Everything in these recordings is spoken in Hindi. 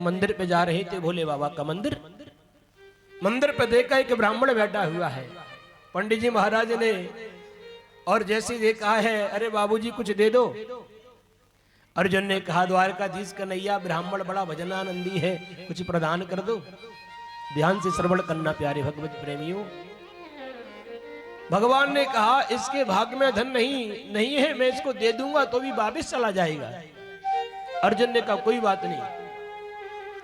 मंदिर पे जा रहे थे, भोले बाबा का मंदिर। मंदिर पे देखा एक ब्राह्मण बैठा हुआ है। पंडित जी महाराज ने और जैसे देखा है, अरे बाबूजी कुछ दे दो। अर्जुन ने कहा, द्वारकाधीश कन्हैया ब्राह्मण बड़ा भजनानंदी है, कुछ प्रदान कर दो। ध्यान से श्रवण करना प्यारे भगवत प्रेमियों। भगवान ने कहा, इसके भाग में धन नहीं है, मैं इसको दे दूंगा तो भी वापिस चला जाएगा। अर्जुन ने कहा, कोई बात नहीं।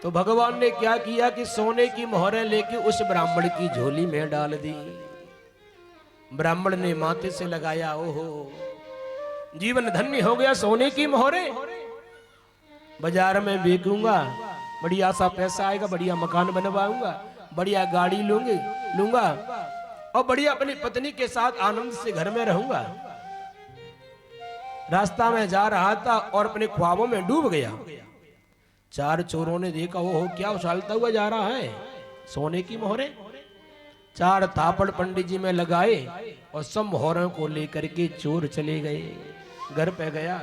तो भगवान ने क्या किया कि सोने की मोहरें लेके उस ब्राह्मण की झोली में डाल दी। ब्राह्मण ने माथे से लगाया, ओहो जीवन धन्य हो गया, सोने की मोहरें बाजार में बेचूंगा, बढ़िया सा पैसा आएगा, बढ़िया मकान बनवाऊंगा, बढ़िया गाड़ी लूंगा और बढ़िया अपनी पत्नी के साथ आनंद से घर में रहूंगा। रास्ता में जा रहा था और अपने ख्वाबों में डूब गया। चार चोरों ने देखा, वो क्या उछालता हुआ जा रहा है, सोने की मोहरें। चार थापड़ पंडित जी में लगाए और सब मोहरों को लेकर के चोर चले गए। घर पे गया,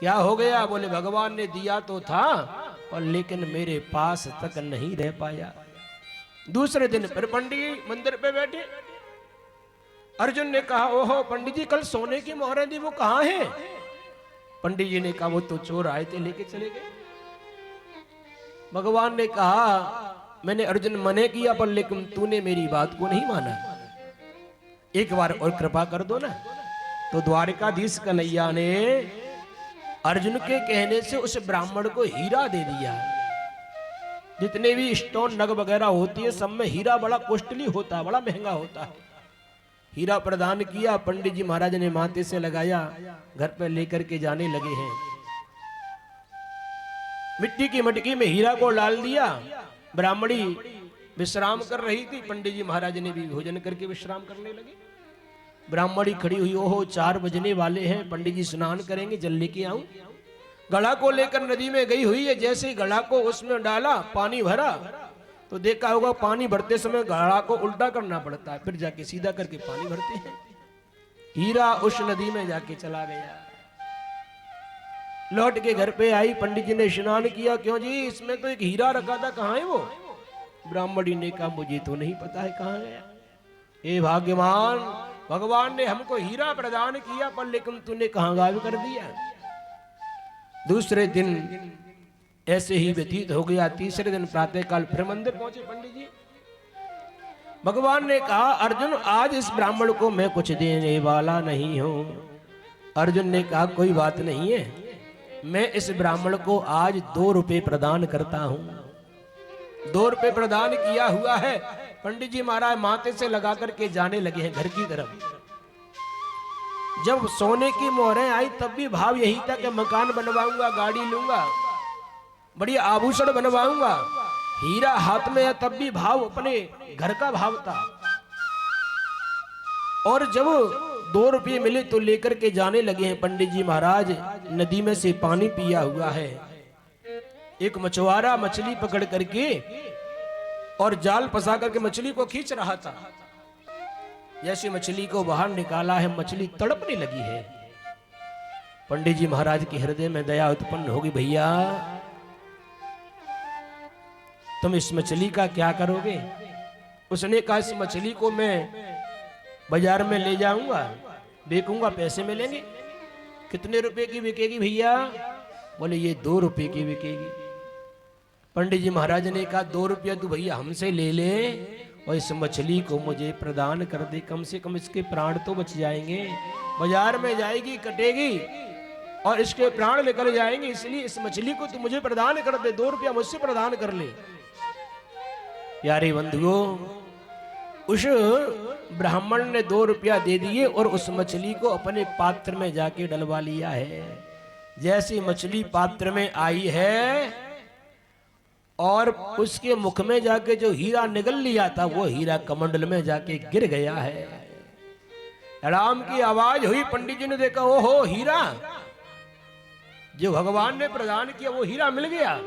क्या हो गया? बोले भगवान ने दिया तो था और लेकिन मेरे पास तक नहीं रह पाया। दूसरे दिन फिर पंडित जी मंदिर पे बैठे। अर्जुन ने कहा, ओहो पंडित जी कल सोने की मोहरें दी, वो कहाँ है? पंडित जी ने कहा, वो तो चोर आए थे, लेके चले गए। भगवान ने कहा, मैंने अर्जुन मने किया पर लेकिन तूने मेरी बात को नहीं माना, एक बार और कृपा कर दो ना। तो द्वारकाधीश कन्हैया ने अर्जुन के कहने से उस ब्राह्मण को हीरा दे दिया। जितने भी स्टोन नग वगैरह होती है सब में हीरा बड़ा कॉस्टली होता है, बड़ा महंगा होता है। हीरा प्रदान किया, पंडित जी महाराज ने माथे से लगाया, घर पर लेकर के जाने लगे हैं। मिट्टी की मटकी में हीरा को डाल दिया। ब्राह्मणी विश्राम कर रही थी, पंडित जी महाराज ने भी भोजन करके विश्राम करने लगे। ब्राह्मणी खड़ी हुई, ओहो 4 बजने वाले हैं, पंडित जी स्नान करेंगे, जल लेके आऊं। घड़ा को लेकर नदी में गई हुई है। जैसे ही घड़ा को उसमें डाला, पानी भरा, तो देखा होगा पानी भरते समय घड़ा को उल्टा करना पड़ता है, फिर जाके सीधा करके पानी भरते हैं। हीरा उस नदी में जाके चला गया। लौट के घर पे आई, पंडित जी ने स्नान किया, क्यों जी इसमें तो एक हीरा रखा था, कहाँ है वो? ब्राह्मणी ने कहा, मुझे तो नहीं पता है कहाँ गया। हे भाग्यवान, भगवान ने हमको हीरा प्रदान किया पर लेकिन तूने कहाँ गायब कर दिया। दूसरे दिन ऐसे ही व्यतीत हो गया। तीसरे दिन प्रातःकाल फिर मंदिर पहुंचे पंडित जी। भगवान ने कहा, अर्जुन आज इस ब्राह्मण को मैं कुछ देने वाला नहीं हूं। अर्जुन ने कहा, कोई बात नहीं है, मैं इस ब्राह्मण को आज 2 रुपए प्रदान करता हूं। 2 रुपए प्रदान किया हुआ है। पंडित जी महाराज माथे से लगा करके जाने लगे हैं घर की तरफ। जब सोने की मोहरें आई तब भी भाव यही था कि मकान बनवाऊंगा, गाड़ी लूंगा, बढ़िया आभूषण बनवाऊंगा। हीरा हाथ में है तब भी भाव अपने घर का भाव था। और जब 2 रुपये मिले तो लेकर के जाने लगे हैं पंडित जी महाराज। नदी में से पानी पिया हुआ है। एक मछुआरा मछली पकड़ करके और जाल फंसा करके मछली को खींच रहा था। जैसे मछली को बाहर निकाला है, मछली तड़पने लगी है। पंडित जी महाराज के हृदय में दया उत्पन्न होगी, भैया तुम इस मछली का क्या करोगे? उसने कहा, इस मछली को मैं बाजार में ले जाऊंगा, बेचूंगा, पैसे मिलेंगे। कितने रुपए की बिकेगी भैया? बोले ये 2 रुपए की बिकेगी। पंडित जी महाराज ने कहा, 2 रुपया तू भैया हमसे ले ले और इस मछली को मुझे प्रदान कर दे, कम से कम इसके प्राण तो बच जाएंगे। बाजार में जाएगी, कटेगी और इसके प्राण निकल जाएंगे, इसलिए इस मछली को तू मुझे प्रदान कर दे, 2 रुपया मुझसे प्रदान कर ले। प्यारे बंधुओं, उस ब्राह्मण ने 2 रुपया दे दिए और उस मछली को अपने पात्र में जाके डलवा लिया है। जैसी मछली पात्र में आई है और उसके मुख में जाके जो हीरा निगल लिया था, वो हीरा कमंडल में जाके गिर गया है। राम की आवाज हुई, पंडित जी ने देखा, ओहो हीरा जो भगवान ने प्रदान किया वो हीरा मिल गया।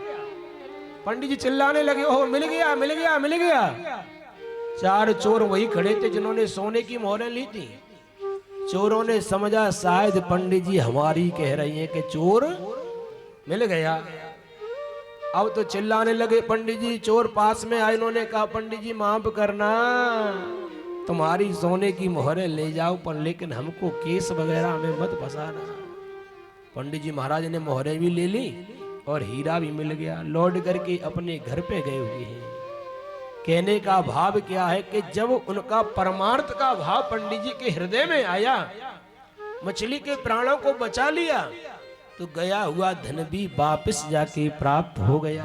पंडित जी चिल्लाने लगे, ओहो मिल गया, मिल गया, मिल गया। 4 चोर वही खड़े थे जिन्होंने सोने की मोहरें ली थी। चोरों ने समझा शायद पंडित जी हमारी कह रही हैं कि चोर मिल गया। अब तो चिल्लाने लगे पंडित जी, चोर पास में आए, इन्होंने कहा पंडित जी माफ करना, तुम्हारी सोने की मोहरें ले जाओ पर लेकिन हमको केस वगैरह में मत फंसाना। पंडित जी महाराज ने मोहरें भी ले ली और हीरा भी मिल गया। लौट करके अपने घर पे गए हुए हैं। कहने का भाव क्या है कि जब उनका परमार्थ का भाव पंडित जी के हृदय में आया, मछली के प्राणों को बचा लिया, तो गया हुआ धन भी वापस जाके प्राप्त हो गया।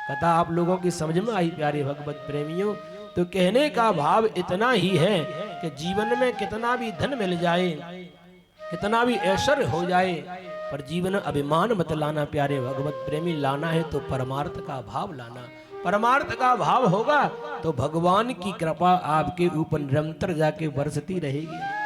कथा आप लोगों की समझ में आई प्यारे भगवत प्रेमियों। तो कहने का भाव इतना ही है कि जीवन में कितना भी धन मिल जाए, कितना भी ऐश्वर्य हो जाए, पर जीवन अभिमान मत लाना प्यारे भगवत प्रेमी। लाना है तो परमार्थ का भाव लाना। परमार्थ का भाव होगा तो भगवान की कृपा आपके ऊपर निरंतर जाके बरसती रहेगी।